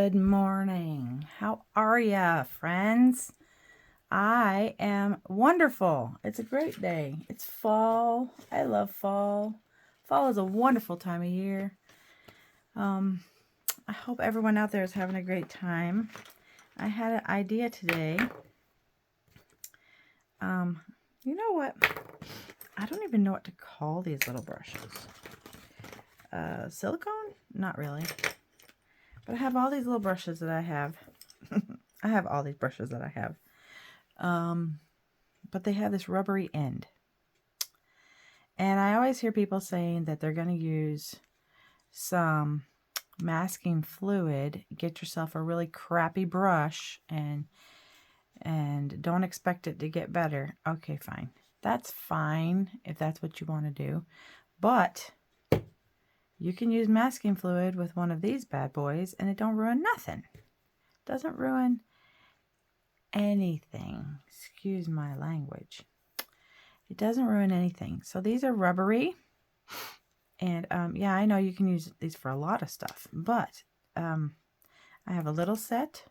Good morning. How are ya, friends? I am wonderful. It's a great day. It's fall. I love fall. Fall is a wonderful time of year. I hope everyone out there is having a great time. I had an idea today. You know what? I don't even know what to call these little brushes. Silicone? Not really. But I have all these little brushes that I have. I have all these brushes that I have. But they have this rubbery end. And I always hear people saying that they're going to use some masking fluid. Get yourself a really crappy brush and don't expect it to get better. Okay, fine. That's fine if that's what you want to do. But you can use masking fluid with one of these bad boys and it don't ruin nothing. Doesn't ruin anything. Excuse my language. It doesn't ruin anything. So these are rubbery. And yeah, I know you can use these for a lot of stuff. But I have a little set.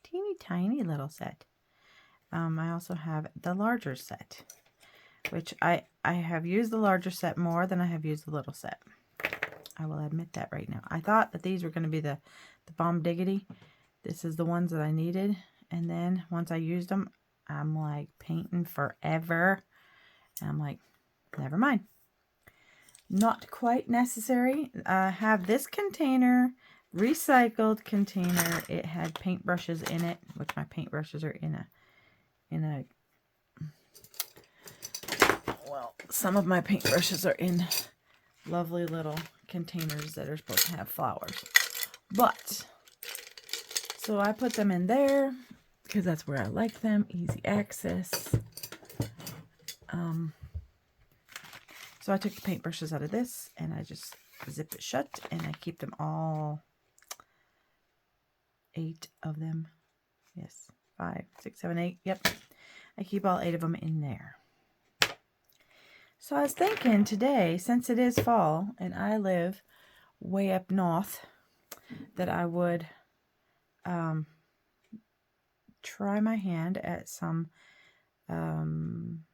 Teeny tiny little set. I also have the larger set. Which I have used the larger set more than I have used the little set. I will admit that right now. I thought that these were going to be the bomb diggity. This is the ones that I needed. And then once I used them, I'm like painting forever. And I'm like, never mind. Not quite necessary. I have this container, recycled container. It had paintbrushes in it, which my paintbrushes are in a well, some of my paintbrushes are in lovely little containers that are supposed to have flowers. But so I put them in there because that's where I like them. Easy access. So I took the paintbrushes out of this and I just zip it shut and I keep them all, 8 of them. Yes, 5, 6, 7, 8. Yep. I keep all 8 of them in there. So I was thinking today, since it is fall and I live way up north, that I would try my hand at some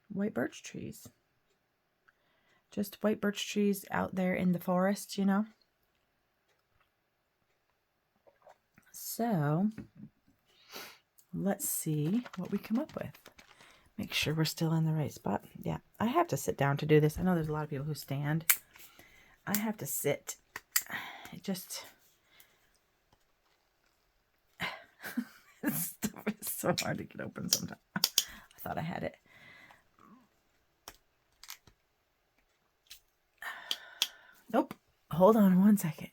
white birch trees. Just white birch trees out there in the forest, you know. So let's see what we come up with. Make sure we're still in the right spot. Yeah, I have to sit down to do this. I know there's a lot of people who stand. I have to sit. It just... this stuff is so hard to get open sometimes. I thought I had it. Nope. Hold on one second.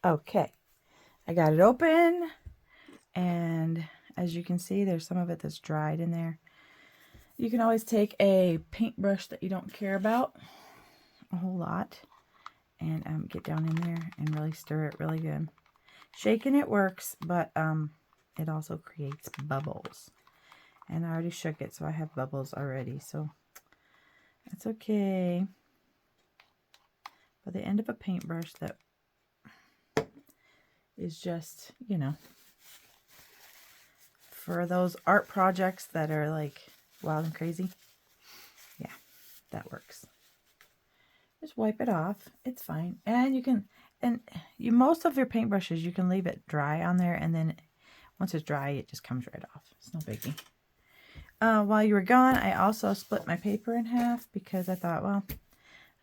Okay. I got it open. And as you can see, there's some of it that's dried in there. You can always take a paintbrush that you don't care about a whole lot and get down in there and really stir it really good. Shaking it works, but it also creates bubbles. And I already shook it, so I have bubbles already. So that's okay. By the end of a paintbrush that is just, you know, for those art projects that are like wild and crazy. Yeah, that works. Just wipe it off. It's fine. And you can, most of your paintbrushes, you can leave it dry on there. And then once it's dry, it just comes right off. It's no biggie. While you were gone, I also split my paper in half because I thought, well,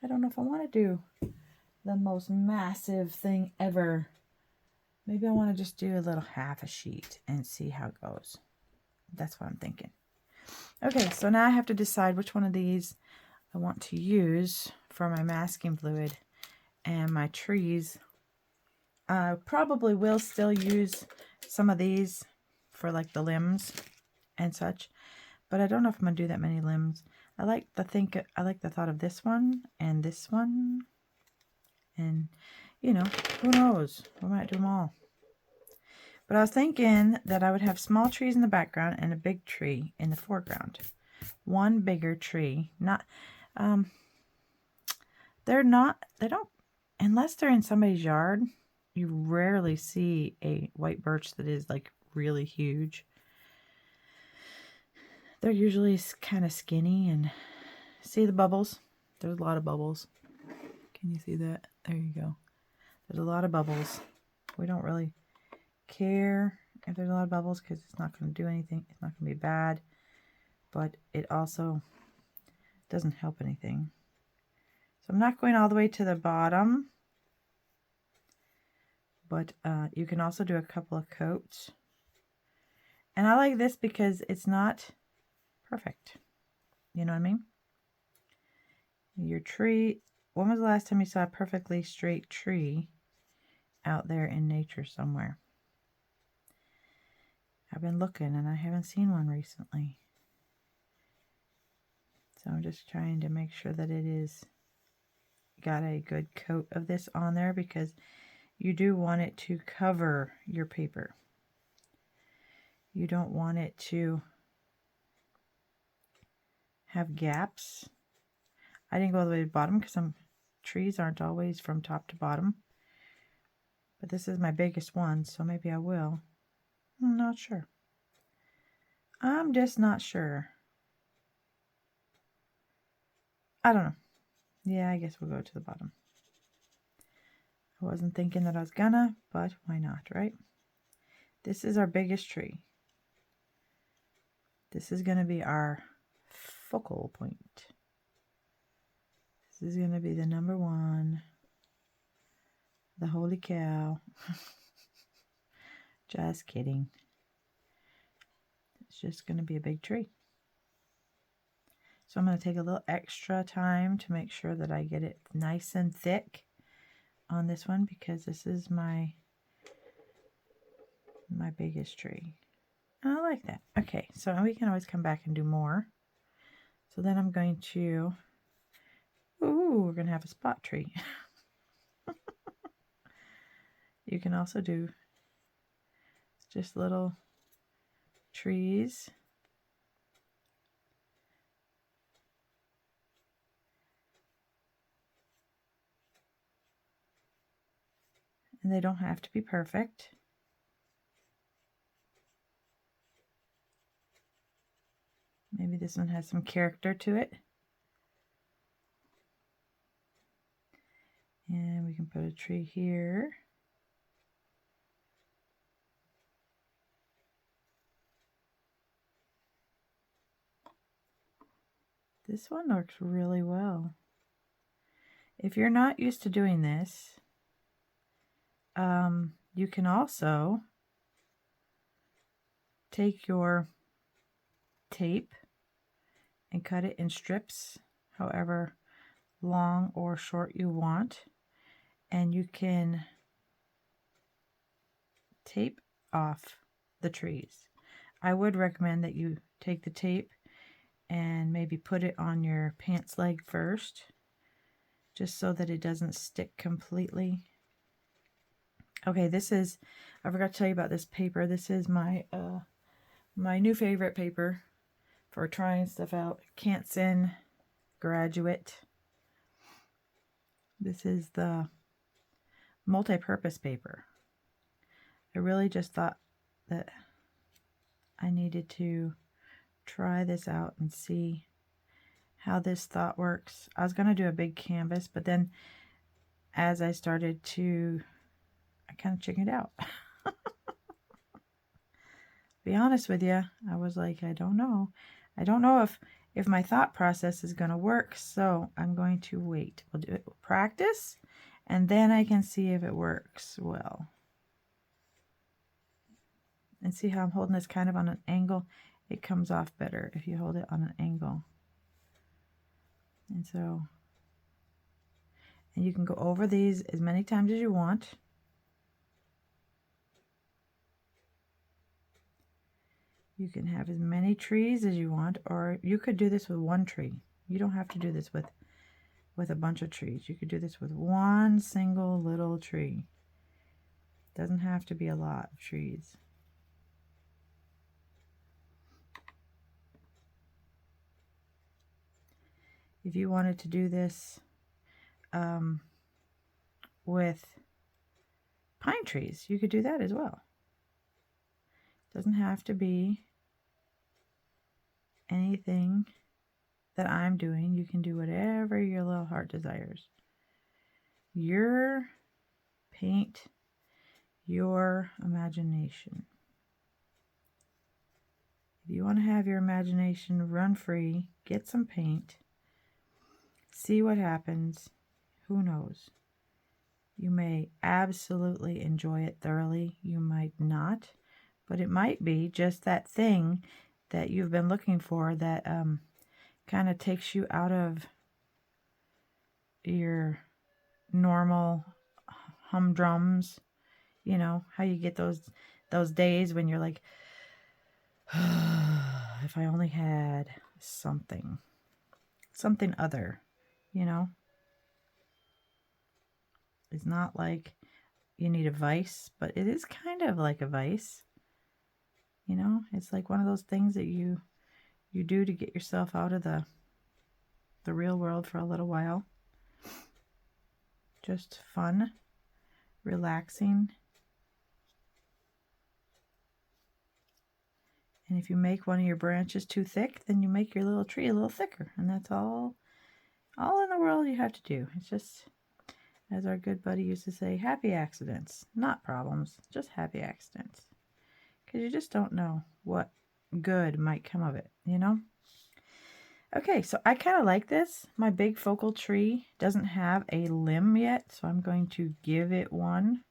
I don't know if I want to do the most massive thing ever. Maybe I want to just do a little half a sheet and see how it goes. That's what I'm thinking. Okay, so now I have to decide which one of these I want to use for my masking fluid and my trees. I probably will still use some of these for like the limbs and such, but I don't know if I'm gonna do that many limbs. I like the thought of this one, and you know, who knows? We might do them all. But I was thinking that I would have small trees in the background and a big tree in the foreground. One bigger tree, not they don't, unless they're in somebody's yard, you rarely see a white birch that is like really huge. They're usually kind of skinny, and see the bubbles? There's a lot of bubbles. Can you see that? There you go. There's a lot of bubbles. We don't really care if there's a lot of bubbles because it's not going to do anything. It's not going to be bad, but it also doesn't help anything. So I'm not going all the way to the bottom, but you can also do a couple of coats. And I like this because it's not perfect. You know what I mean? Your tree, when was the last time you saw a perfectly straight tree out there in nature somewhere? I've been looking and I haven't seen one recently. So I'm just trying to make sure that it is got a good coat of this on there, because you do want it to cover your paper. You don't want it to have gaps. I didn't go all the way to the bottom because some trees aren't always from top to bottom. But this is my biggest one, so maybe I will. I'm not sure. I'm just not sure. I don't know. Yeah, I guess we'll go to the bottom. I wasn't thinking that I was gonna, but why not, right? This is our biggest tree. This is going to be our focal point. This is going to be the number one. The holy cow. Just kidding. It's just going to be a big tree. So I'm going to take a little extra time to make sure that I get it nice and thick on this one, because this is my biggest tree. I like that. Okay, so we can always come back and do more. So then I'm going to, we're going to have a spot tree. You can also do just little trees. And they don't have to be perfect. Maybe this one has some character to it. And we can put a tree here. This one works really well. If you're not used to doing this, you can also take your tape and cut it in strips, however long or short you want, and you can tape off the trees. I would recommend that you take the tape and maybe put it on your pants leg first, just so that it doesn't stick completely. Okay, this is, I forgot to tell you about this paper. This is my my new favorite paper for trying stuff out. Canson Graduate. This is the multi-purpose paper. I really just thought that I needed to try this out and see how this thought works. I was going to do a big canvas, but then as I started to, I kind of chickened out. Be honest with you, I was like, I don't know. I don't know if my thought process is going to work, so I'm going to wait. We'll do it, we'll practice, and then I can see if it works well. And see how I'm holding this kind of on an angle? It comes off better if you hold it on an angle. And so, and you can go over these as many times as you want. You can have as many trees as you want, or you could do this with one tree. You don't have to do this with a bunch of trees. You could do this with one single little tree. Doesn't have to be a lot of trees. If you wanted to do this with pine trees. You could do that as well. Doesn't have to be anything that I'm doing. You can do whatever your little heart desires. Your paint, your imagination. If you want to have your imagination run free, get some paint, see what happens. Who knows? You may absolutely enjoy it thoroughly. You might not, but it might be just that thing that you've been looking for that kind of takes you out of your normal humdrums. You know, how you get those days when you're like, if I only had something other, you know. It's not like you need a vice, but it is kind of like a vice. You know, it's like one of those things that you do to get yourself out of the real world for a little while. Just fun, relaxing. And if you make one of your branches too thick, then you make your little tree a little thicker. And that's all in the world you have to do. It's just, as our good buddy used to say, happy accidents. Not problems, just happy accidents. Because you just don't know what good might come of it, you know? Okay, so I kind of like this. My big focal tree doesn't have a limb yet, so I'm going to give it one.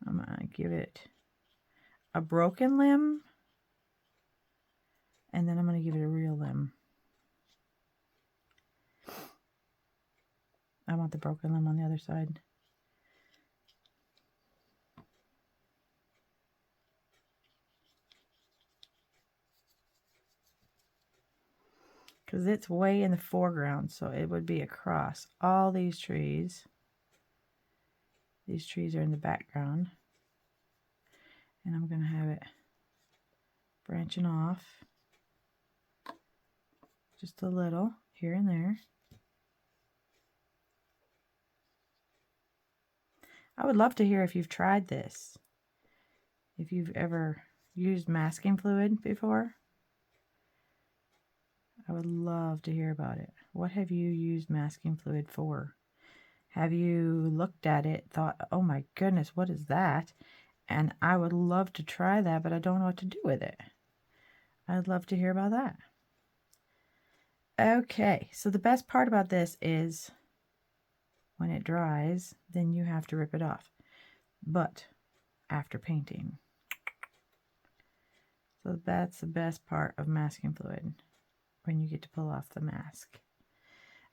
I'm going to give it a broken limb, and then I'm going to give it a real limb. I want the broken limb on the other side. Because it's way in the foreground, so it would be across all these trees. These trees are in the background. And I'm going to have it branching off just a little here and there. I would love to hear if you've tried this. If you've ever used masking fluid before. I would love to hear about it. What have you used masking fluid for? Have you looked at it, thought, oh my goodness, what is that? And I would love to try that, but I don't know what to do with it. I'd love to hear about that. Okay, so the best part about this is when it dries, then you have to rip it off. But after painting. So that's the best part of masking fluid, when you get to pull off the mask.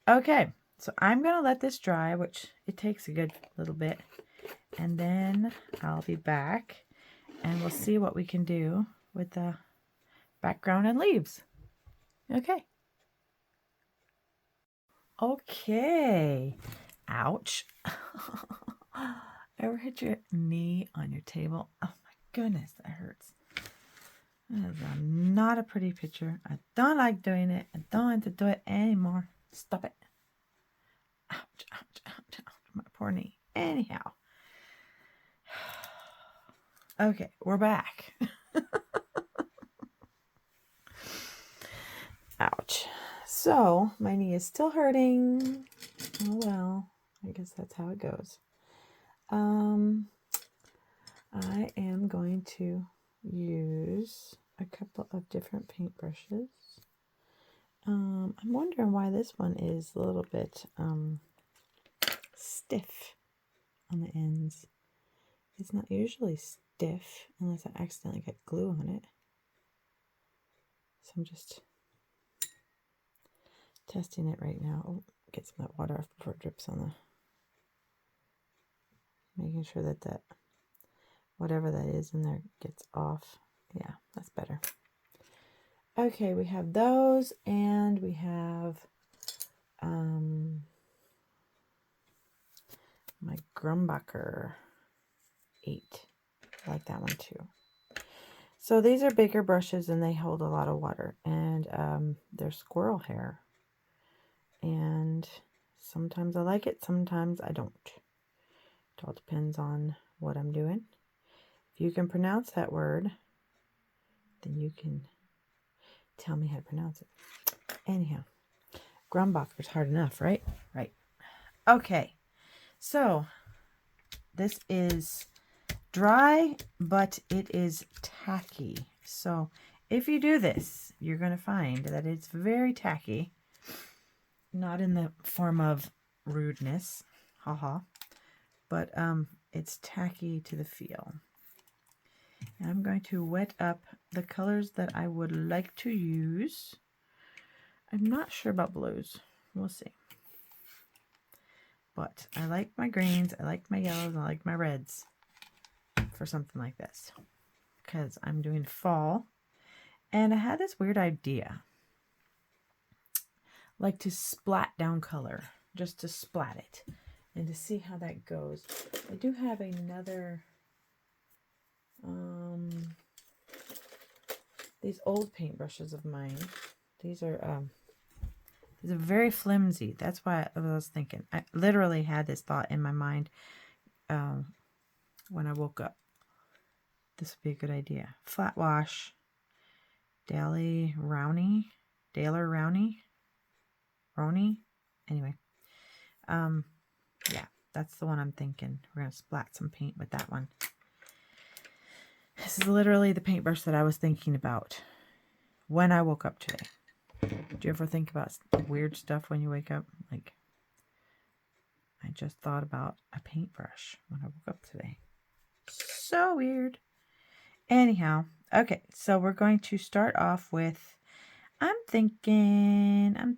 Okay, so I'm going to let this dry, which it takes a good little bit. And then I'll be back and we'll see what we can do with the background and leaves. Okay. Okay. Ouch. Ever hit your knee on your table? Oh my goodness, that hurts. That is not a pretty picture. I don't like doing it. I don't want to do it anymore. Stop it. Ouch, ouch, ouch, ouch. My poor knee. Anyhow. Okay, we're back. Ouch. So, my knee is still hurting. Oh well, I guess that's how it goes. I am going to use a couple of different paintbrushes. I'm wondering why this one is a little bit stiff on the ends. It's not usually stiff unless I accidentally get glue on it. So I'm just testing it right now. Oh, get some of that water off before it drips on the... Making sure that whatever that is in there gets off. Yeah, that's better. Okay, we have those, and we have my Grumbacher 8. I like that one too. So these are bigger brushes and they hold a lot of water, and they're squirrel hair. And sometimes I like it, sometimes I don't. It all depends on what I'm doing. If you can pronounce that word, then you can tell me how to pronounce it. Anyhow, Grumbacher's hard enough, right? Right. Okay. So this is dry, but it is tacky. So if you do this, you're going to find that it's very tacky. Not in the form of rudeness, haha, but it's tacky to the feel. And I'm going to wet up the colors that I would like to use. I'm not sure about blues. We'll see. But I like my greens, I like my yellows, I like my reds for something like this. Because I'm doing fall. And I had this weird idea. Like to splat down color. Just to splat it. And to see how that goes. I do have another... these old paintbrushes of mine. These are very flimsy. That's why I was thinking. I literally had this thought in my mind when I woke up. This would be a good idea. Flat wash. Daler Rowney. Anyway. Yeah, that's the one I'm thinking. We're going to splat some paint with that one. This is literally the paintbrush that I was thinking about when I woke up today. Do you ever think about weird stuff when you wake up? Like, I just thought about a paintbrush when I woke up today. So weird. Anyhow, okay, so we're going to start off with, I'm thinking a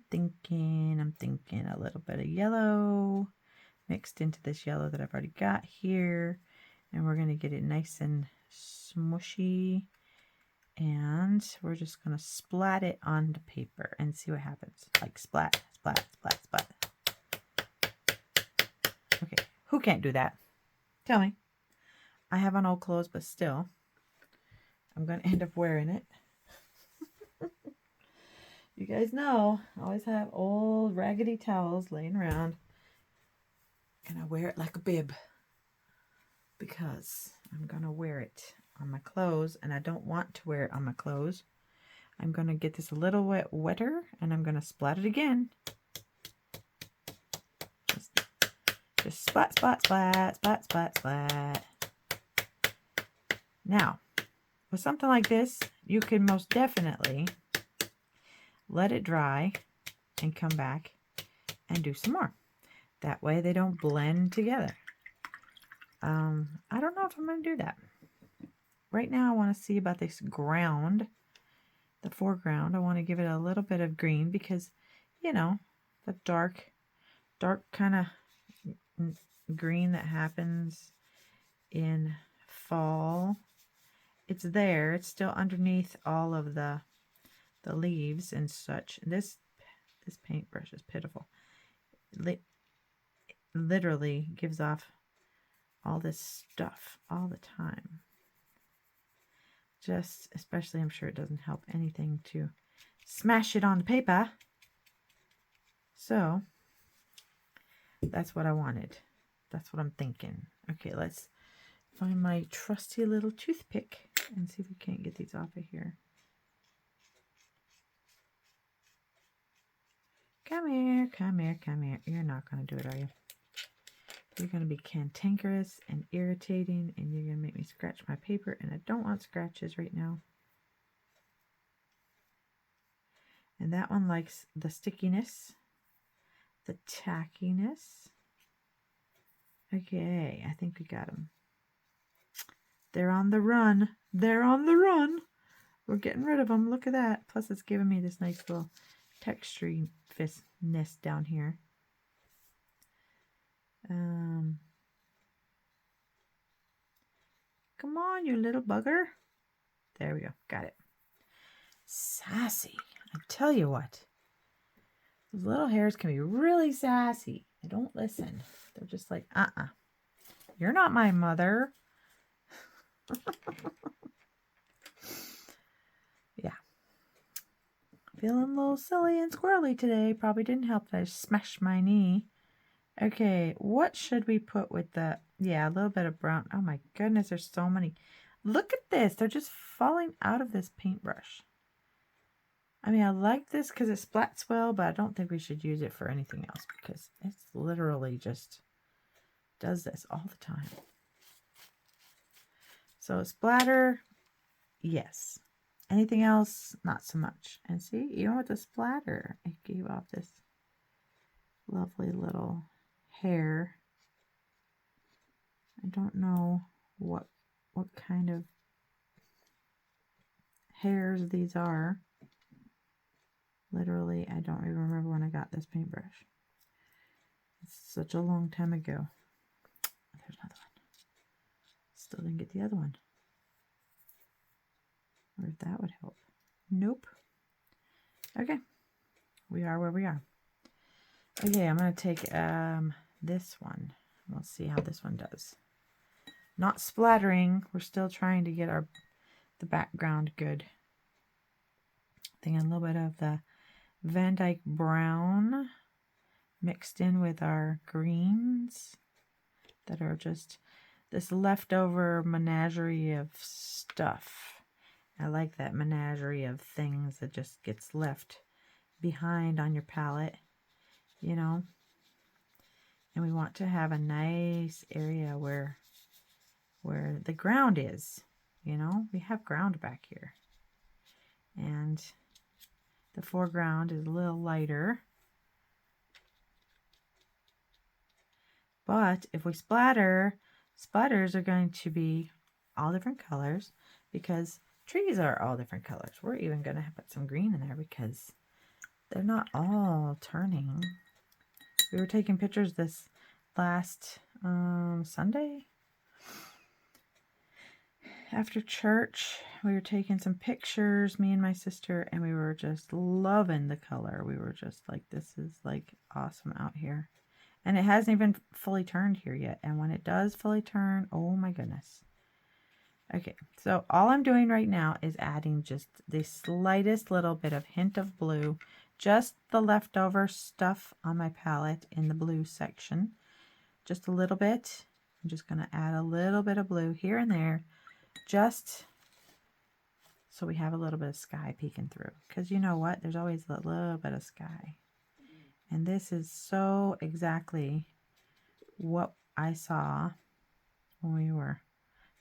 little bit of yellow mixed into this yellow that I've already got here. And we're going to get it nice and smushy. And we're just going to splat it onto paper and see what happens. Like splat, splat, splat, splat. Okay, who can't do that? Tell me. I have on old clothes, but still, I'm going to end up wearing it. You guys know, I always have old raggedy towels laying around. And I wear it like a bib. Because I'm going to wear it on my clothes. And I don't want to wear it on my clothes. I'm going to get this a little wetter. And I'm going to splat it again. Just splat, splat, splat, splat, splat, splat. Now, with something like this, you can most definitely let it dry and come back and do some more. That way they don't blend together. I don't know if I'm going to do that. Right now I want to see about this ground, the foreground. I want to give it a little bit of green because, you know, the dark kind of green that happens in fall. It's there. It's still underneath all of the leaves and such. This paintbrush is pitiful. It literally gives off all this stuff all the time. Just, especially, I'm sure it doesn't help anything to smash it on the paper. So, that's what I wanted. That's what I'm thinking. Okay, let's find my trusty little toothpick and see if we can't get these off of here. Come here, come here, come here. You're not going to do it, are you? You're going to be cantankerous and irritating, and you're going to make me scratch my paper, and I don't want scratches right now. And that one likes the stickiness, the tackiness. Okay, I think we got them. They're on the run. They're on the run. We're getting rid of them. Look at that. Plus, it's giving me this nice little texturiness down here. Come on, you little bugger. There we go. Got it. Sassy. I tell you what. Those little hairs can be really sassy. They don't listen. They're just like, you're not my mother. Yeah. Feeling a little silly and squirrely today. Probably didn't help that I smashed my knee. Okay, what should we put with the Yeah, a little bit of brown. Oh my goodness, there's so many. Look at this. They're just falling out of this paintbrush. I mean, I like this because it splats well, but I don't think we should use it for anything else because it's literally just does this all the time. So splatter, yes. Anything else, not so much. And see, even with the splatter, it gave off this lovely little hair. I don't know what kind of hairs these are. Literally, I don't even remember when I got this paintbrush. It's such a long time ago. There's another one. Still didn't get the other one. Or if that would help. Nope. Okay. We are where we are. Okay, I'm going to take this one. We'll see how this one does. Not splattering. We're still trying to get the background good. Thinking a little bit of the Van Dyke brown mixed in with our greens that are just this leftover menagerie of stuff. I like that menagerie of things that just gets left behind on your palette, you know. And we want to have a nice area where the ground is, you know. We have ground back here. And the foreground is a little lighter. But if we splatter, splatters are going to be all different colors because trees are all different colors. We're even going to put some green in there because they're not all turning. We were taking pictures this last Sunday. After church, we were taking some pictures, me and my sister, and we were just loving the color. We were just like, this is like awesome out here. And it hasn't even fully turned here yet. And when it does fully turn, oh my goodness. Okay, so all I'm doing right now is adding just the slightest little bit of hint of blue. Just the leftover stuff on my palette in the blue section. Just a little bit. I'm just going to add a little bit of blue here and there. Just so we have a little bit of sky peeking through. Because you know what? There's always a little bit of sky. And this is so exactly what I saw when we were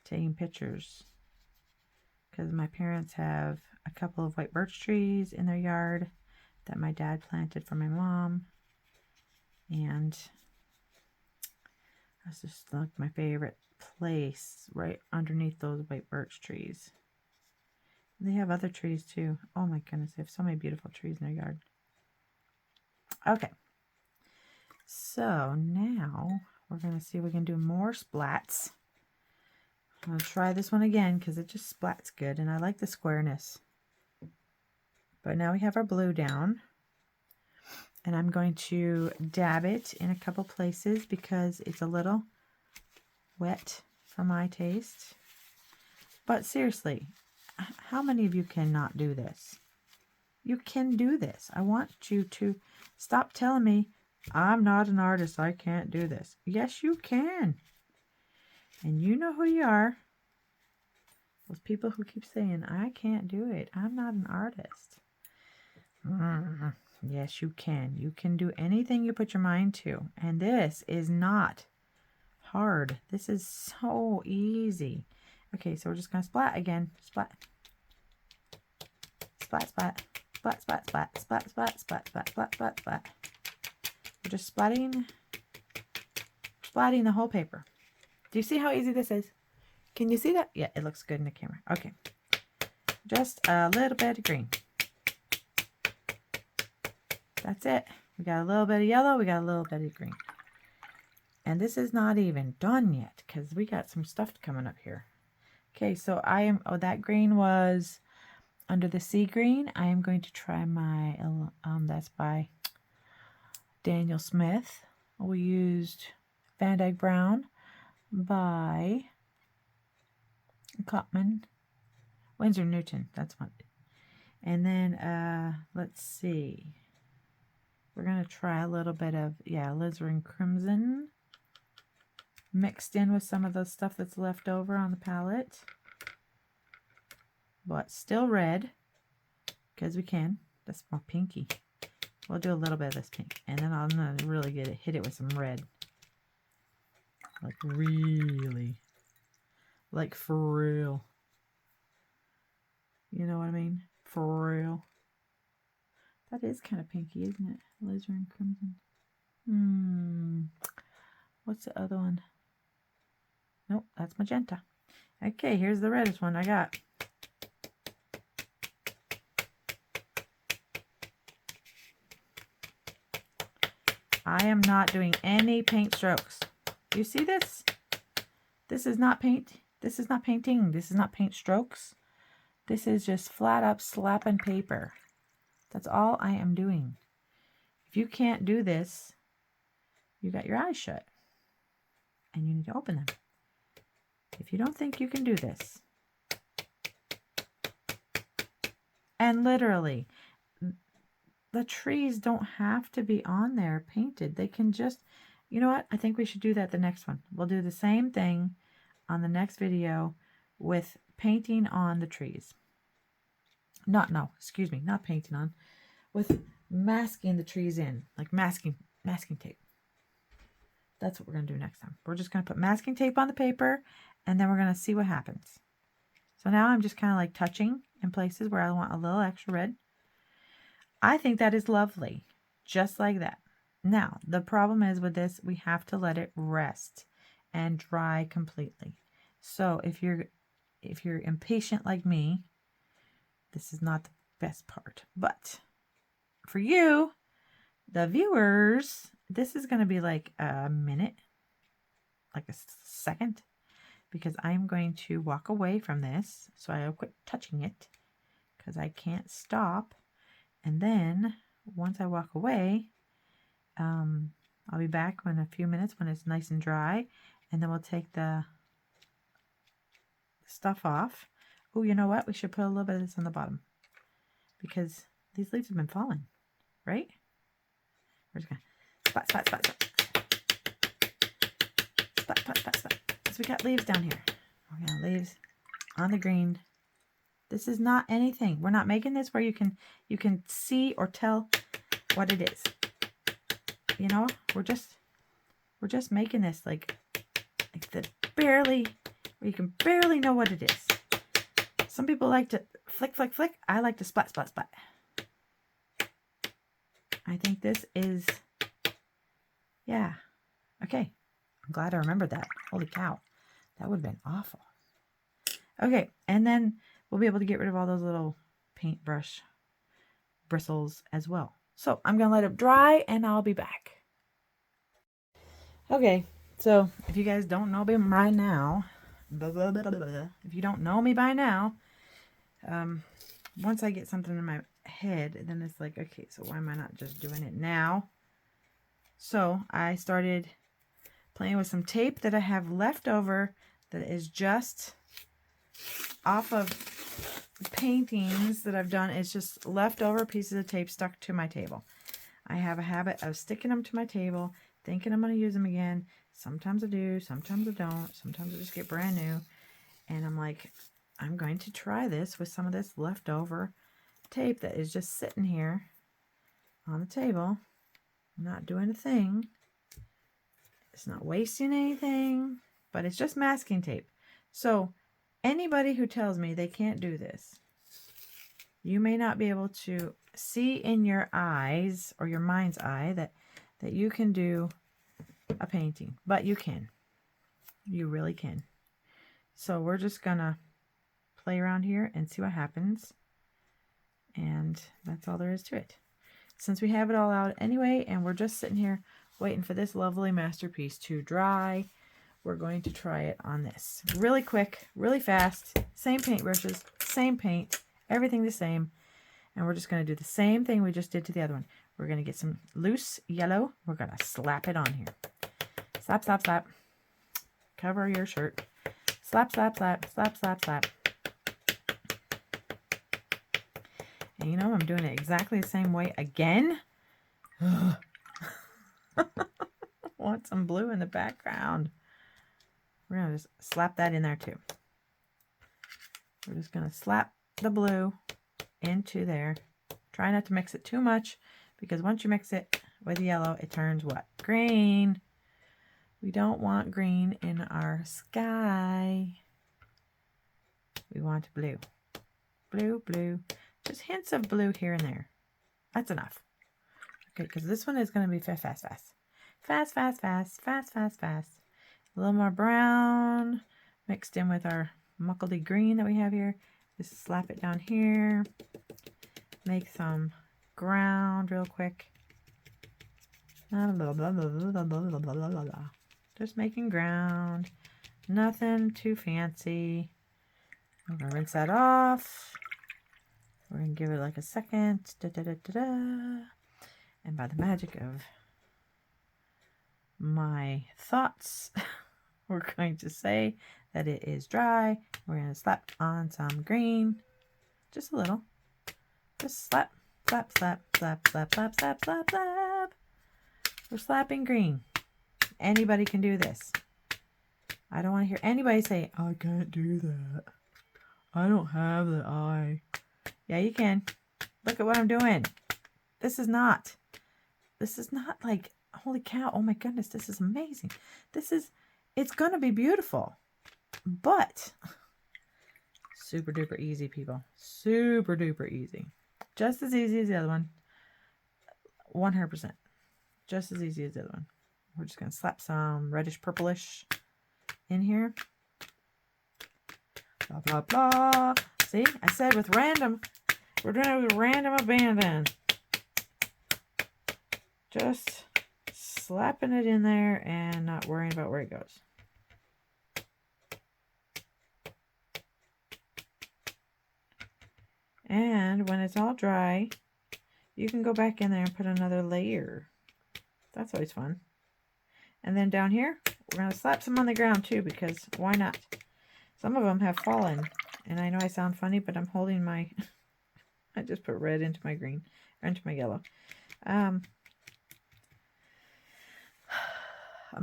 taking pictures. Because my parents have a couple of white birch trees in their yard that my dad planted for my mom. And that's just like my favorite place, right underneath those white birch trees. And they have other trees too. Oh my goodness, they have so many beautiful trees in their yard. Okay, so now we're going to see if we can do more splats. I'm going to try this one again because it just splats good and I like the squareness. But now we have our blue down. And I'm going to dab it in a couple places because it's a little wet for my taste. But seriously, how many of you cannot do this? You can do this. I want you to stop telling me, I'm not an artist, I can't do this. Yes, you can. And you know who you are. Those people who keep saying, I can't do it. I'm not an artist. Yes, you can. You can do anything you put your mind to. And this is not hard. This is so easy. Okay, so we're just going to splat again. Splat. Splat, splat. Splat, splat, splat. Splat, splat, splat, splat, splat, splat, splat. We're just splatting the whole paper. Do you see how easy this is? Can you see that? Yeah, it looks good in the camera. Okay. Just a little bit of green. That's it. We got a little bit of yellow. We got a little bit of green. And this is not even done yet because we got some stuff coming up here. Okay, so that green was under the sea green. I am going to try my, that's by Daniel Smith. We used Van Dyke Brown by Cotman, Winsor Newton. That's one. And then, let's see. We're going to try a little bit of, alizarin crimson. mixed in with some of the stuff that's left over on the palette. But still red, because we can. That's more pinky. We'll do a little bit of this pink, and then I'm going to really hit it with some red. Like really. Like for real. You know what I mean? For real. That is kind of pinky, isn't it? Alizarin crimson. What's the other one? Nope, that's magenta. Okay, here's the reddest one I got. I am not doing any paint strokes. You see this? This is not paint. This is not painting. This is not paint strokes. This is just flat up slapping paper. That's all I am doing. If you can't do this, you got your eyes shut. And you need to open them. If you don't think you can do this. And literally, the trees don't have to be on there painted. They can just, you know what? I think we should do that the next one. We'll do the same thing on the next video with painting on the trees. Not painting on. With masking the trees in. Like masking tape. That's what we're going to do next time. We're just going to put masking tape on the paper, and then we're going to see what happens. So now I'm just kind of like touching in places where I want a little extra red. I think that is lovely. Just like that. Now, the problem is with this, we have to let it rest and dry completely. So if you're impatient like me, this is not the best part. But for you, the viewers, this is going to be like a minute, like a second, because I'm going to walk away from this. So I'll quit touching it because I can't stop. And then once I walk away, I'll be back in a few minutes when it's nice and dry. And then we'll take the stuff off. Oh, you know what? We should put a little bit of this on the bottom because these leaves have been falling, right? We're just going to spot, spot, spot, spot. Spot, spot, spot, spot. So we got leaves down here. We're going to leaves on the green. This is not anything. We're not making this where you can see or tell what it is. You know, we're just making this like the barely, where you can barely know what it is. Some people like to flick, flick, flick. I like to splat, splat, splat. I think this is, yeah. Okay. I'm glad I remembered that. Holy cow. That would have been awful. Okay. And then we'll be able to get rid of all those little paintbrush bristles as well. So I'm going to let it dry and I'll be back. Okay. So if you guys don't know me by now, if you don't know me by now, once I get something in my head, then it's like, okay, so why am I not just doing it now? So I started playing with some tape that I have left over that is just off of paintings that I've done. It's just leftover pieces of tape stuck to my table. I have a habit of sticking them to my table, thinking I'm going to use them again. Sometimes I do, sometimes I don't. Sometimes I just get brand new. And I'm like, I'm going to try this with some of this leftover tape that is just sitting here on the table. Not doing a thing. It's not wasting anything, but it's just masking tape. So anybody who tells me they can't do this, you may not be able to see in your eyes or your mind's eye that you can do a painting, but you can. You really can. So we're just gonna play around here and see what happens. And that's all there is to it. Since we have it all out anyway, and we're just sitting here waiting for this lovely masterpiece to dry, we're going to try it on this. Really quick, really fast, same paintbrushes, same paint, everything the same. And we're just going to do the same thing we just did to the other one. We're going to get some loose yellow. We're going to slap it on here. Slap, slap, slap. Cover your shirt. Slap, slap, slap, slap, slap, slap. And you know, I'm doing it exactly the same way again. Want some blue in the background. we're going to just slap that in there too. We're just going to slap the blue into there. Try not to mix it too much, because once you mix it with yellow, it turns what? Green. We don't want green in our sky. We want blue. Blue, blue. Just hints of blue here and there. That's enough. Okay, because this one is going to be fast, fast, fast. Fast, fast, fast, fast, fast, fast. A little more brown mixed in with our muckledy green that we have here. Just slap it down here. Make some ground real quick. Just making ground. Nothing too fancy. I'm going to rinse that off. We're going to give it like a second. And by the magic of my thoughts, we're going to say that it is dry. We're going to slap on some green. Just a little. Just slap, slap, slap, slap, slap, slap, slap, slap, slap. We're slapping green. Anybody can do this. I don't want to hear anybody say, I can't do that. I don't have the eye. Yeah, you can. Look at what I'm doing. This is not like, holy cow, oh my goodness, this is amazing. It's going to be beautiful. But super duper easy, people. Super duper easy. Just as easy as the other one. 100%. Just as easy as the other one. We're just going to slap some reddish purplish in here. Blah, blah, blah. See, I said with random. We're doing it with random abandon. Just slapping it in there and not worrying about where it goes. And when it's all dry, you can go back in there and put another layer. That's always fun. And then down here, we're going to slap some on the ground too, because why not? Some of them have fallen. And I know I sound funny, but I'm holding my... I just put red into my green, or into my yellow. I'm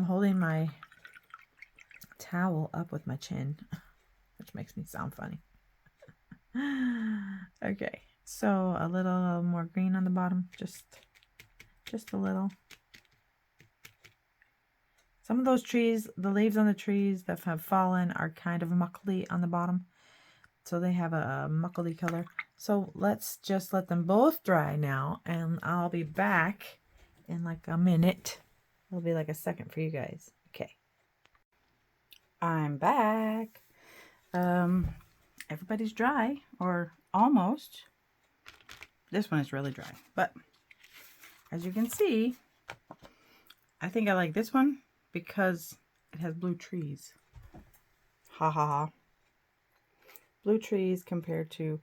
holding my towel up with my chin, which makes me sound funny. Okay, so a little more green on the bottom, just a little. Some of those trees, the leaves on the trees that have fallen are kind of muckly on the bottom. So they have a muckly color. So let's just let them both dry now. And I'll be back in like a minute. It'll be like a second for you guys. Okay. I'm back. Everybody's dry, or almost. This one is really dry. But as you can see, I think I like this one because it has blue trees. Ha ha ha. Blue trees compared to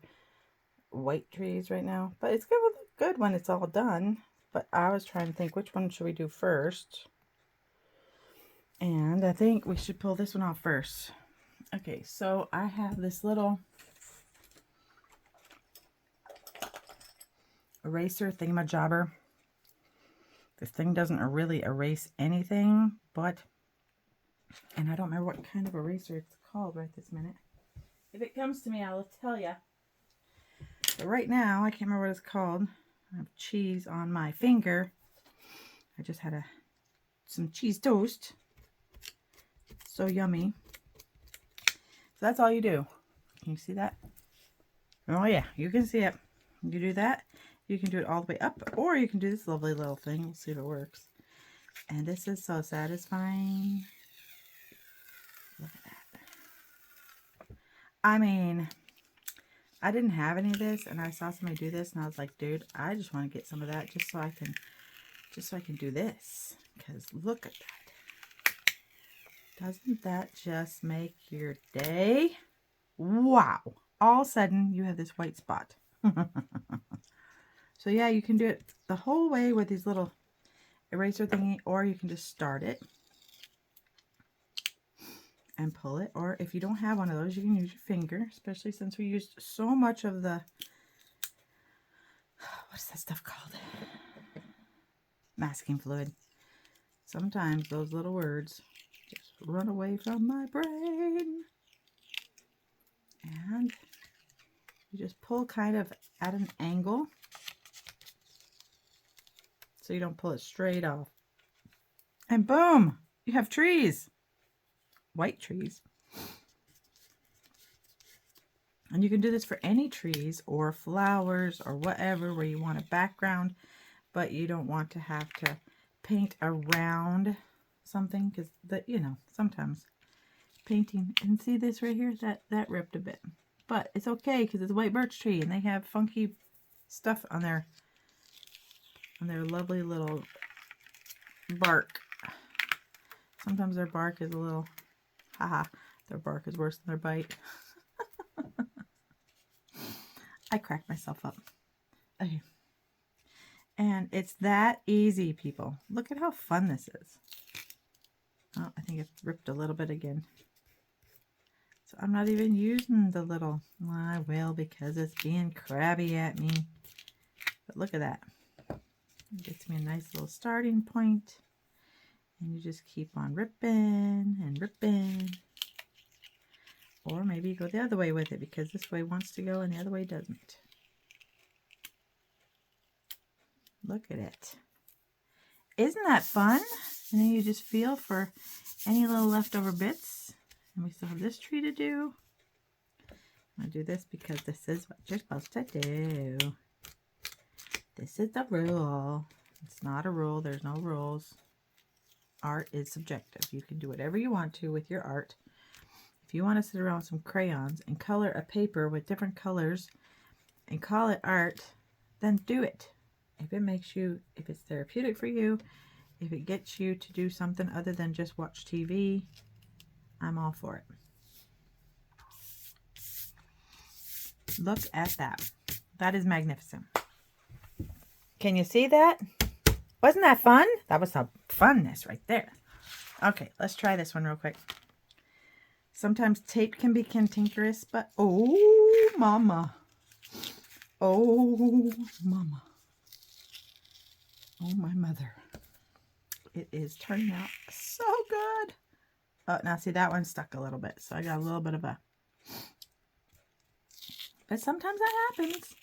white trees right now. But it's going to look good when it's all done. But I was trying to think, which one should we do first? And I think we should pull this one off first. Okay, so I have this little eraser thingamajobber. This thing doesn't really erase anything, but, and I don't remember what kind of eraser it's called right this minute. If it comes to me, I'll tell you. But right now, I can't remember what it's called. I have cheese on my finger. I just had some cheese toast. So yummy. So that's all you do. Can you see that? Oh yeah, you can see it. You do that. You can do it all the way up, or you can do this lovely little thing. We'll see if it works. And this is so satisfying. Look at that. I mean, I didn't have any of this, and I saw somebody do this, and I was like, dude, I just want to get some of that just so I can do this. Because look at that. Doesn't that just make your day? Wow. All of a sudden, you have this white spot. So yeah, you can do it the whole way with these little eraser thingy, or you can just start it and pull it. Or if you don't have one of those, you can use your finger, especially since we used so much of the, what's that stuff called? Masking fluid. Sometimes those little words just run away from my brain. And you just pull kind of at an angle so you don't pull it straight off. And boom, you have trees, white trees. And you can do this for any trees or flowers or whatever where you want a background, but you don't want to have to paint around something because sometimes painting, and see this right here, that ripped a bit, but it's okay because it's a white birch tree and they have funky stuff on their lovely little bark. Sometimes their bark is a little, their bark is worse than their bite. I cracked myself up. Okay. And it's that easy, people. Look at how fun this is. Oh, I think it's ripped a little bit again. So I'm not even using the little, well, I will because it's being crabby at me. But look at that. It gets me a nice little starting point. And you just keep on ripping and ripping. Or maybe you go the other way with it because this way wants to go and the other way doesn't. Look at it. Isn't that fun? And then you just feel for any little leftover bits. And we still have this tree to do. I'm going to do this because this is what you're supposed to do. This is the rule. It's not a rule. There's no rules. Art is subjective. You can do whatever you want to with your art. If you want to sit around with some crayons and color a paper with different colors and call it art, then do it. If it makes you, if it's therapeutic for you, if it gets you to do something other than just watch TV, I'm all for it. Look at that. That is magnificent. Can you see that? Wasn't that fun? That was some funness right there. Okay, let's try this one real quick. Sometimes tape can be cantankerous, but oh, mama. Oh, mama. Oh, my mother. It is turning out so good. Oh, now see, that one stuck a little bit, so I got a little bit of a... But sometimes that happens.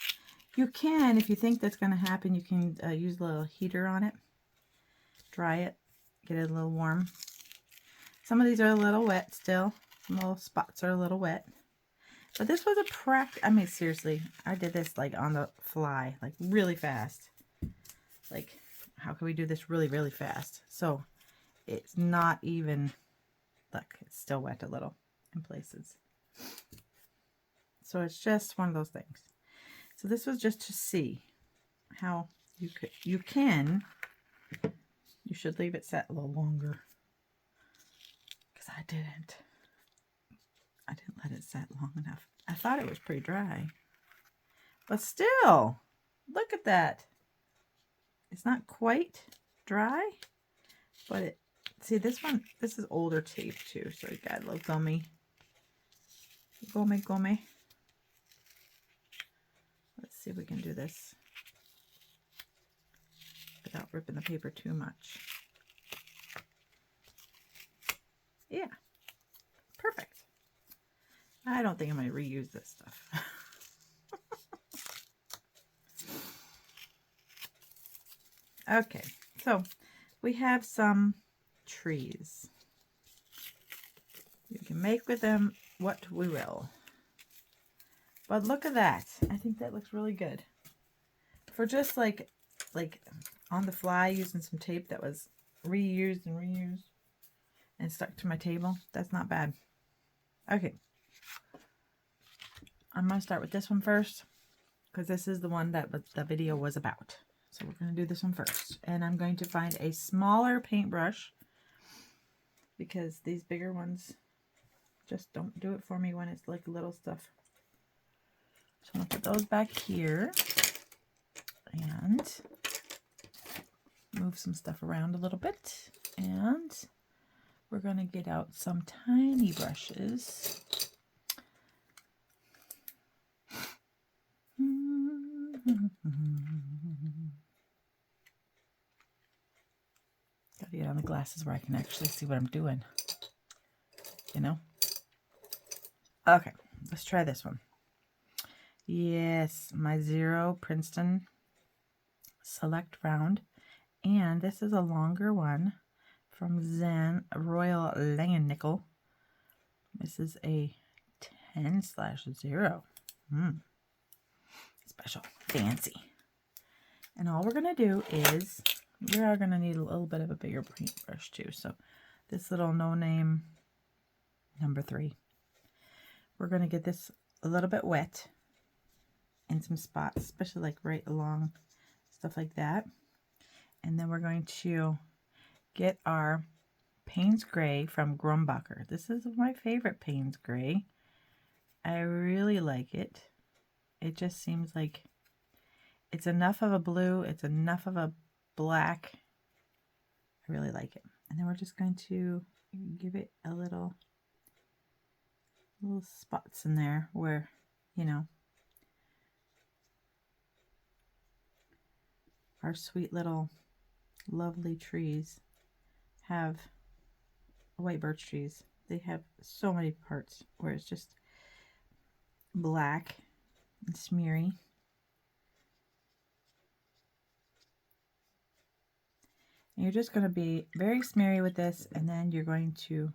You can, if you think that's going to happen, you can use a little heater on it. Dry it. Get it a little warm. Some of these are a little wet still. Some little spots are a little wet. But this was a practice. I mean, seriously, I did this like on the fly, like really fast. Like, how can we do this really, really fast? So it's not even, look, it's still wet a little in places. So it's just one of those things. So this was just to see how you should leave it set a little longer. Because I didn't let it set long enough. I thought it was pretty dry. But still, look at that. It's not quite dry, but it, see this one, this is older tape too, so it got a little gummy. Gummy. Let's see if we can do this without ripping the paper too much. Yeah, perfect. I don't think I'm going to reuse this stuff. Okay, so we have some trees. You can make with them what we will. But look at that. I think that looks really good. For just like on the fly using some tape that was reused and stuck to my table. That's not bad. Okay. I'm going to start with this one first because this is the one that the video was about. So we're going to do this one first. And I'm going to find a smaller paintbrush because these bigger ones just don't do it for me when it's like little stuff. So I'm going to put those back here and move some stuff around a little bit. And we're going to get out some tiny brushes. Gotta get on the glasses where I can actually see what I'm doing. you know? Okay, let's try this one. Yes, my 0 Princeton Select Round. And this is a longer one from Zen Royal Langennickel. This is a 10/0. Special, fancy. And all we're going to do is, we are going to need a little bit of a bigger paintbrush too. So this little no-name number 3. We're going to get this a little bit wet in some spots, especially like right along, stuff like that. And then we're going to get our Payne's Gray from Grumbacher. This is my favorite Payne's Gray. I really like it. It just seems like it's enough of a blue, it's enough of a black. I really like it. And then we're just going to give it a little spots in there where, you know, our sweet little lovely trees have, white birch trees, they have so many parts where it's just black and smeary. And you're just going to be very smeary with this, and then you're going to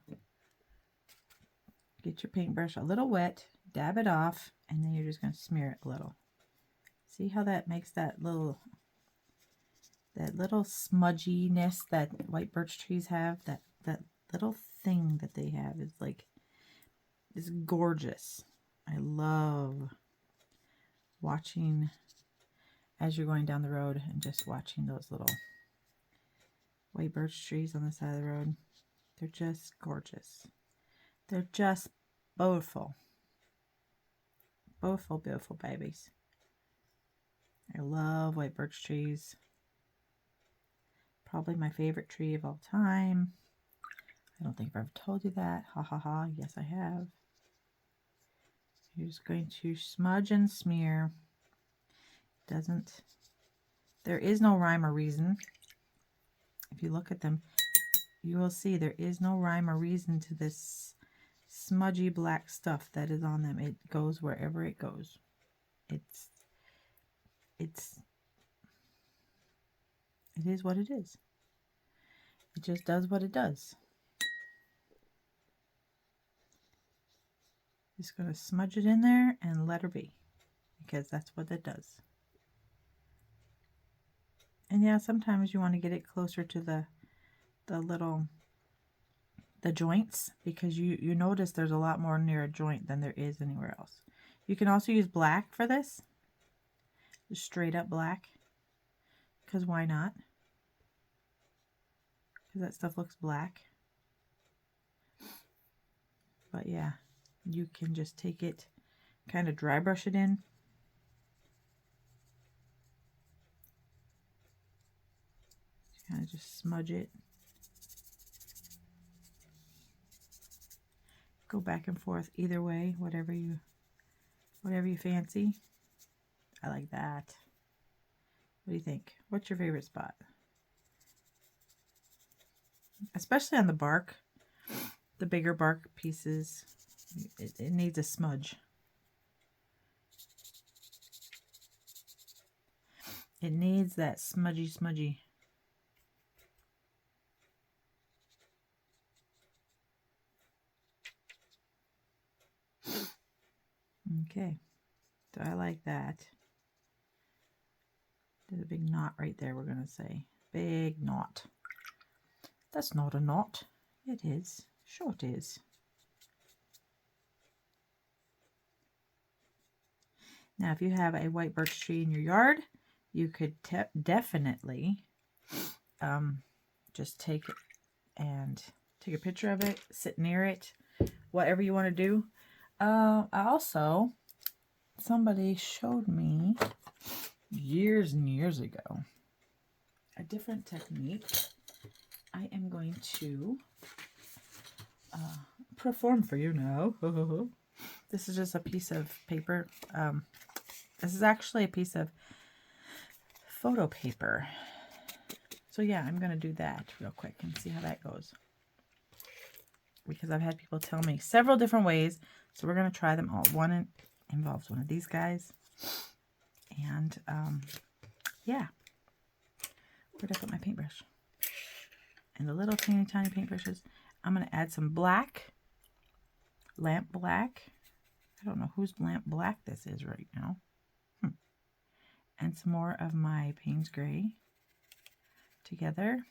get your paintbrush a little wet, dab it off, and then you're just going to smear it a little. See how that makes that little smudginess that white birch trees have? That little thing that they have is like, is gorgeous. I love watching as you're going down the road and just watching those little white birch trees on the side of the road. They're just gorgeous. They're just beautiful. Beautiful, beautiful babies. I love white birch trees. Probably my favorite tree of all time. I don't think I've ever told you that. Ha ha ha. Yes, I have. You're just going to smudge and smear. There is no rhyme or reason. If you look at them, you will see there is no rhyme or reason to this smudgy black stuff that is on them. It goes wherever it goes. It is what it is. It just does what it does. Just going to smudge it in there and let her be, because that's what it does. And yeah, sometimes you want to get it closer to the joints, because you notice there's a lot more near a joint than there is anywhere else. You can also use black for this, just straight up black, because why not? Because that stuff looks black. But yeah, you can just take it, kind of dry brush it in. Kind of just smudge it. Go back and forth either way, whatever you fancy. I like that. What do you think? What's your favorite spot? Especially on the bark, the bigger bark pieces, it needs a smudge. It needs that smudgy. Okay, so I like that. There's a big knot right there, we're going to say. Big knot. That's not a knot. It is. Sure it is. Now, if you have a white birch tree in your yard, you could definitely just take it and take a picture of it, sit near it, whatever you want to do. Also, somebody showed me years and years ago a different technique. I am going to perform for you now. This is just a piece of paper. This is actually a piece of photo paper. So yeah, I'm going to do that real quick and see how that goes. because I've had people tell me several different ways. So we're going to try them all. One involves one of these guys. And yeah. Where'd I put my paintbrush? And the little teeny tiny paintbrushes. I'm going to add some black. Lamp black. I don't know whose lamp black this is right now. And some more of my Payne's Gray together.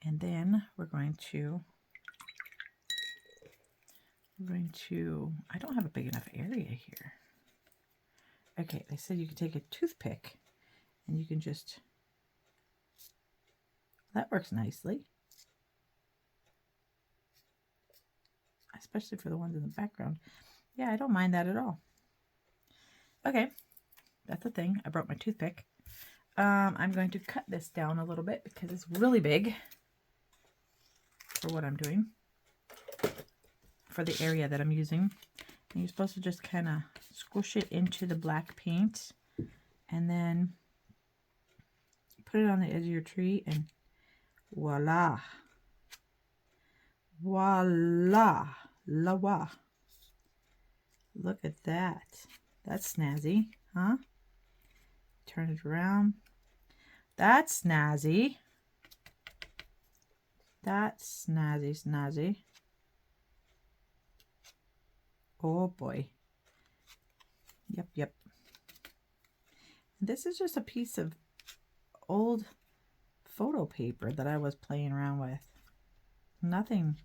And then we're going to, I don't have a big enough area here. Okay, they said you could take a toothpick and you can just, that works nicely. Especially for the ones in the background. Yeah, I don't mind that at all. Okay, that's the thing. I broke my toothpick. I'm going to cut this down a little bit because it's really big for what I'm doing, for the area that I'm using. And you're supposed to just kind of squish it into the black paint and then put it on the edge of your tree and voila. Voila. La-wah. Look at that. That's snazzy, huh? Turn it around. That's snazzy. That's snazzy, snazzy. Oh boy. Yep, yep. This is just a piece of old photo paper that I was playing around with. Nothing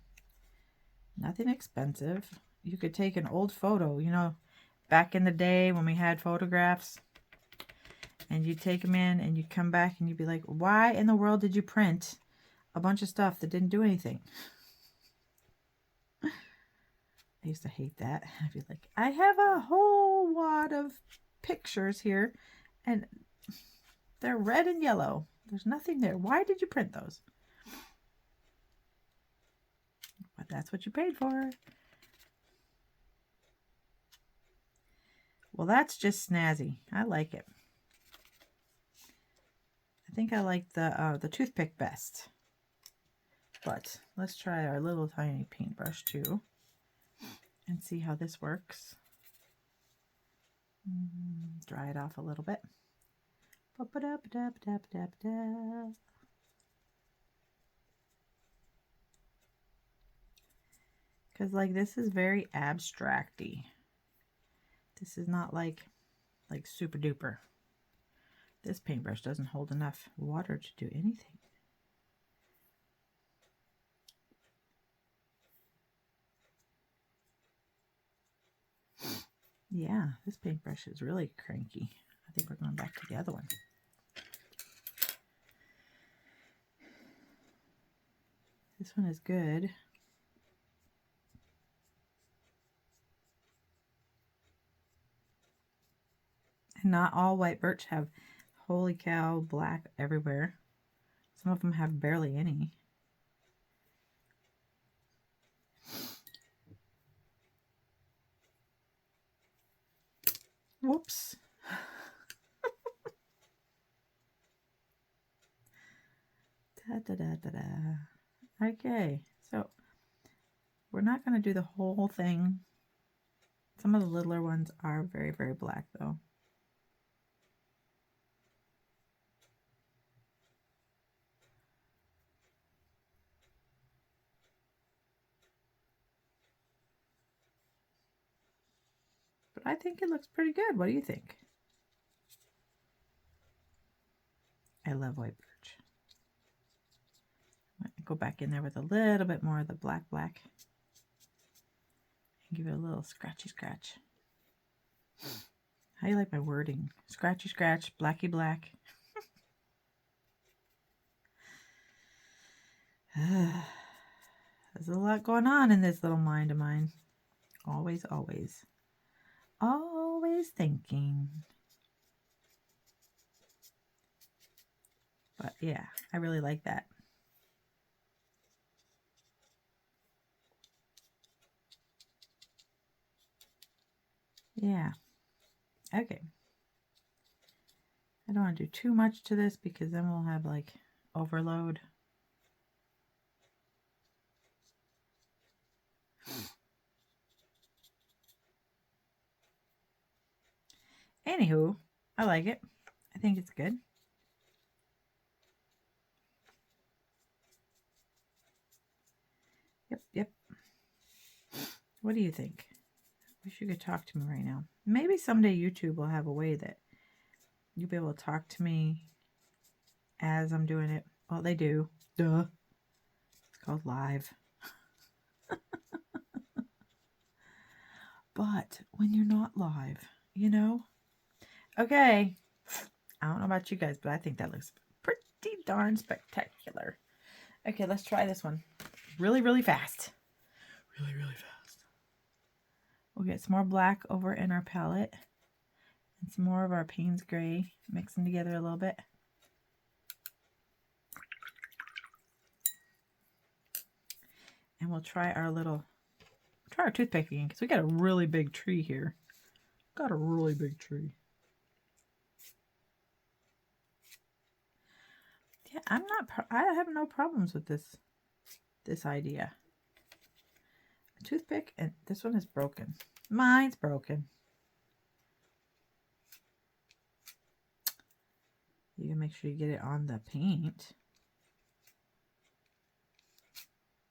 expensive. You could take an old photo, you know, back in the day when we had photographs, and you'd take them in and you'd come back and you'd be like, why in the world did you print a bunch of stuff that didn't do anything? I used to hate that. I'd be like, I have a whole lot of pictures here and they're red and yellow. There's nothing there. Why did you print those? But that's what you paid for. Well, that's just snazzy. I like it. I think I like the toothpick best. But let's try our little tiny paintbrush too and see how this works. Dry it off a little bit. Because like this is very abstracty. This is not like super duper. This paintbrush doesn't hold enough water to do anything. Yeah, this paintbrush is really cranky. I think we're going back to the other one. This one is good. And not all white birch have, holy cow, black everywhere. Some of them have barely any. Whoops. Okay, so we're not going to do the whole thing. Some of the littler ones are very, very black though. But I think it looks pretty good. What do you think? I love white birch. I'm going to go back in there with a little bit more of the black and give it a little scratchy scratch. How do you like my wording? Scratchy scratch, blacky black. There's a lot going on in this little mind of mine. Always, always. Always thinking. But yeah, I really like that. Yeah. Okay. I don't want to do too much to this because then we'll have like overload. Anywho, I like it. I think it's good. Yep. What do you think? Wish you could talk to me right now. Maybe someday YouTube will have a way that you'll be able to talk to me as I'm doing it. Well, they do. Duh. It's called live. But when you're not live, you know? Okay. I don't know about you guys, but I think that looks pretty darn spectacular. Okay, let's try this one. Really, really fast. Really, really fast. We'll get some more black over in our palette. And some more of our Payne's Gray. Mix them together a little bit. And we'll try our toothpick again, because we got a really big tree here. Got a really big tree. Yeah, I have no problems with this idea. A toothpick, and this one is broken. Mine's broken. You can make sure you get it on the paint.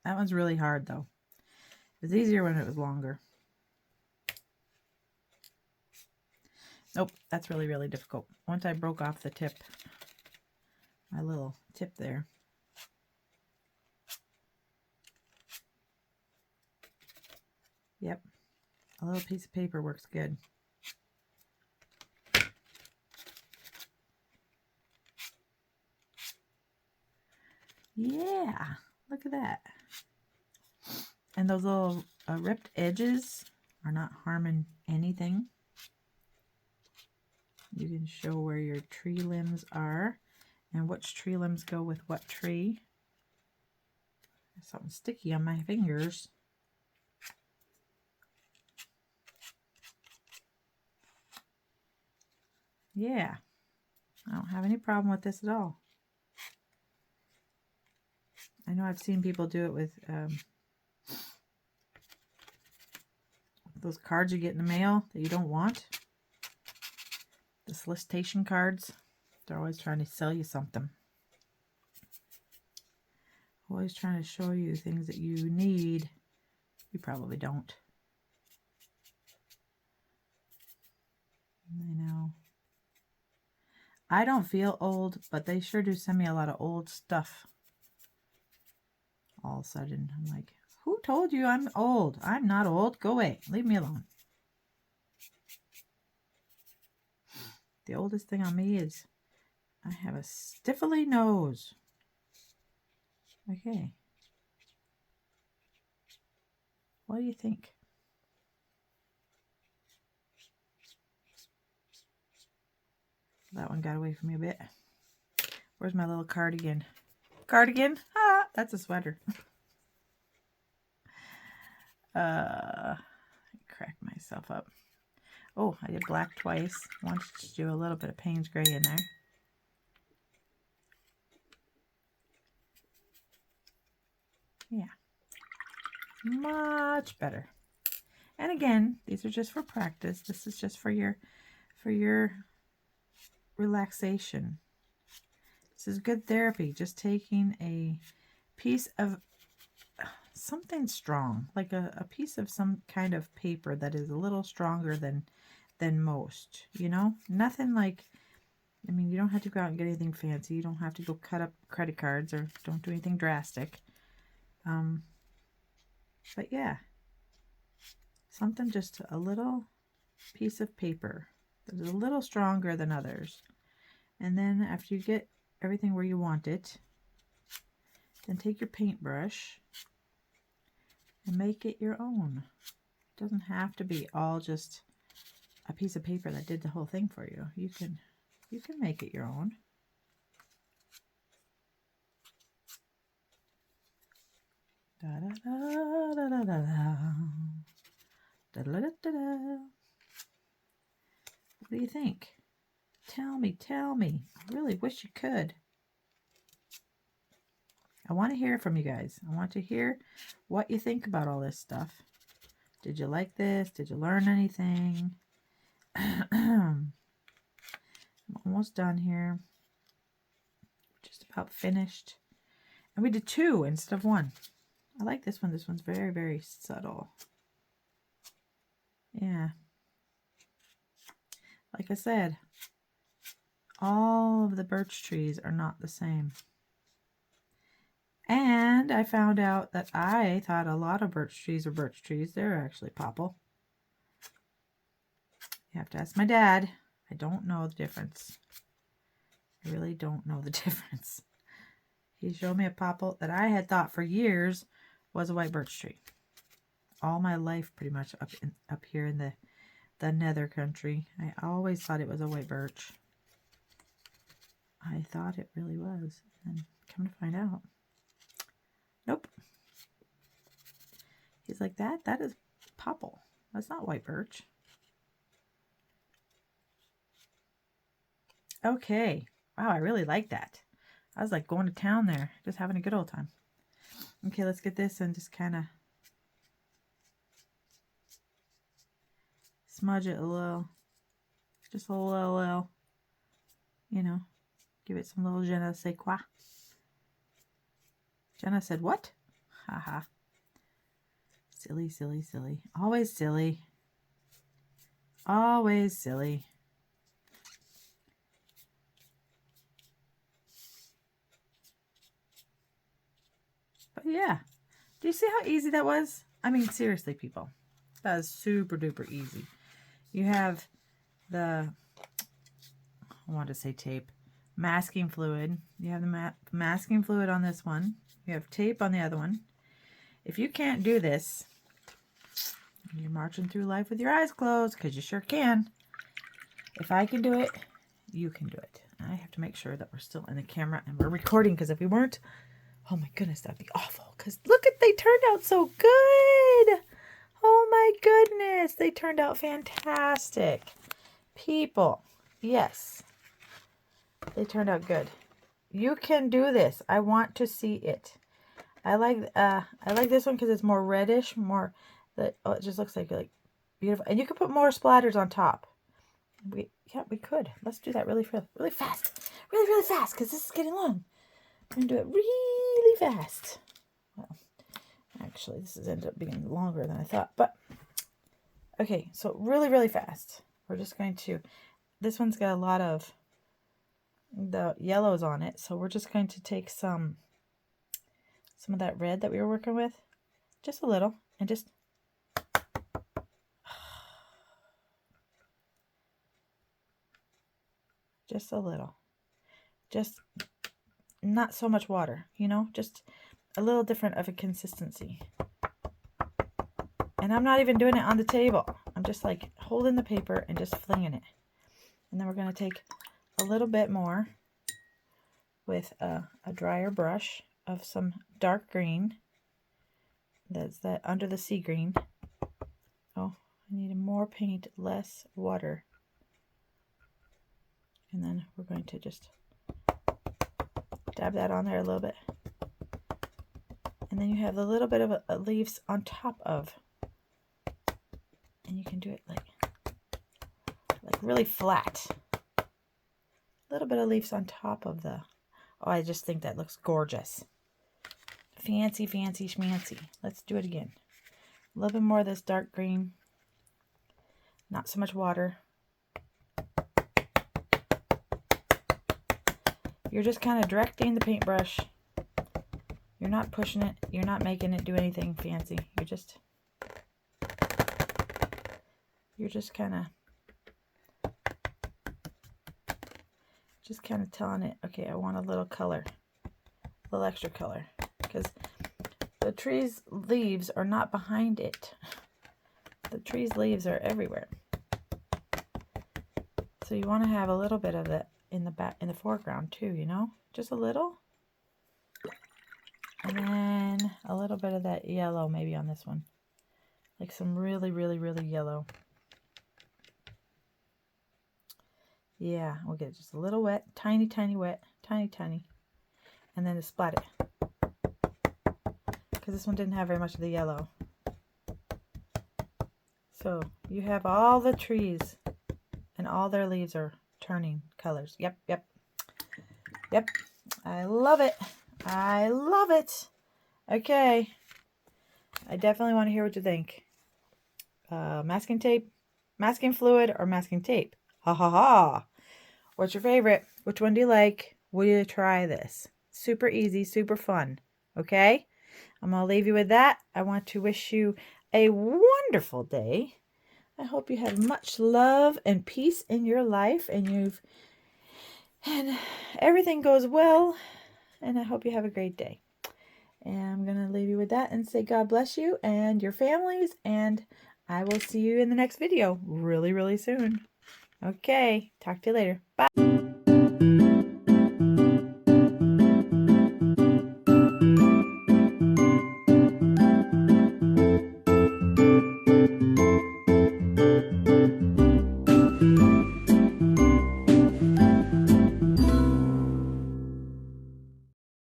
That one's really hard though. It was easier when it was longer. Nope, that's really, really difficult. Once I broke off the tip, my little tip there. Yep, a little piece of paper works good. Yeah, look at that. And those little ripped edges are not harming anything. You can show where your tree limbs are and which tree limbs go with what tree. There's something sticky on my fingers. Yeah, I don't have any problem with this at all. I know I've seen people do it with those cards you get in the mail that you don't want. The solicitation cards. They're always trying to sell you something. Always trying to show you things that you need. You probably don't. I know. I don't feel old, but they sure do send me a lot of old stuff. All of a sudden, I'm like, who told you I'm old? I'm not old. Go away. Leave me alone. The oldest thing on me is I have a stiffly nose. Okay. What do you think? That one got away from me a bit. Where's my little cardigan? Cardigan? Ah, that's a sweater. Crack myself up. Oh, I did black twice. Wanted to do a little bit of Payne's Gray in there. Yeah. Much better. And again, these are just for practice. This is just for your relaxation. This is good therapy. Just taking a piece of something strong, like a piece of some kind of paper that is a little stronger than most, you know? Nothing like, I mean, you don't have to go out and get anything fancy. You don't have to go cut up credit cards or don't do anything drastic. But yeah, something, just a little piece of paper that is a little stronger than others. And then after you get everything where you want it, then take your paintbrush and make it your own. It doesn't have to be all just a piece of paper that did the whole thing for you. You can make it your own. Da da da da da da da. Da da da da da. What do you think? Tell me. I really wish you could. I want to hear from you guys. I want to hear what you think about all this stuff. Did you like this? Did you learn anything? I'm almost done here. Just about finished. And we did 2 instead of 1. I like this one. This one's very, very subtle. Yeah. Like I said, all of the birch trees are not the same. And I found out that I thought a lot of birch trees were birch trees. They're actually popple. You have to ask my dad. I don't know the difference. I really don't know the difference. He showed me a popple that I had thought for years was a white birch tree. All my life, pretty much, up here in the nether country, I always thought it was a white birch. I thought it really was. And come to find out, nope. He's like, that is popple. That's not white birch. Okay. Wow, I really like that. I was like going to town there, just having a good old time. Okay, let's get this and just kind of smudge it a little. Just a little, you know, give it some little je ne sais quoi. Jenna said, what? Haha. Silly, silly, silly. Always silly. Always silly. But yeah, do you see how easy that was? I mean, seriously, people, that is super duper easy. You have the, I want to say tape, masking fluid. You have the masking fluid on this one. You have tape on the other one. If you can't do this, you're marching through life with your eyes closed, because you sure can. If I can do it, you can do it. I have to make sure that we're still in the camera and we're recording, because if we weren't, oh my goodness, that'd be awful. Because look at, they turned out so good. Oh my goodness, they turned out fantastic. People, yes, they turned out good. You can do this. I want to see it. I like this one because it's more reddish, more that, oh, it just looks like beautiful. And you could put more splatters on top. We could. Let's do that really fast. Really fast, because this is getting long. I'm going to do it really fast. Well, actually, this has ended up being longer than I thought. But, okay, so really fast. We're just going to, this one's got a lot of the yellows on it. So we're just going to take some of that red that we were working with. Just a little. And just, just a little. Just not so much water, you know, just a little different of a consistency. And I'm not even doing it on the table. I'm just like holding the paper and just flinging it. And then we're going to take a little bit more with a drier brush of some dark green. That's that under the sea green. Oh, I need more paint, less water. And then we're going to just dab that on there a little bit. And then you have a little bit of leaves on top of. And you can do it like really flat. A little bit of leaves on top of the, oh, I just think that looks gorgeous. Fancy, fancy, schmancy. Let's do it again. A little bit more of this dark green. Not so much water. You're just kind of directing the paintbrush. You're not pushing it. You're not making it do anything fancy. You're just kind of telling it, okay, I want a little color, a little extra color, because the tree's leaves are not behind it. The tree's leaves are everywhere. So you want to have a little bit of it in the back, in the foreground too, you know, just a little. And then a little bit of that yellow maybe on this one, like some really yellow. Yeah, we'll get it just a little wet, tiny wet, tiny, and then to splat it. because this one didn't have very much of the yellow. So you have all the trees and all their leaves are turning colors. Yep, yep, yep. I love it. I love it. Okay. I definitely want to hear what you think. Masking tape, masking fluid, or masking tape? Ha ha ha. What's your favorite? Which one do you like? Will you try this? Super easy, super fun. Okay? I'm going to leave you with that. I want to wish you a wonderful day. I hope you have much love and peace in your life and everything goes well. And I hope you have a great day. And I'm going to leave you with that and say God bless you and your families. And I will see you in the next video really, really soon. Okay. Talk to you later. Bye.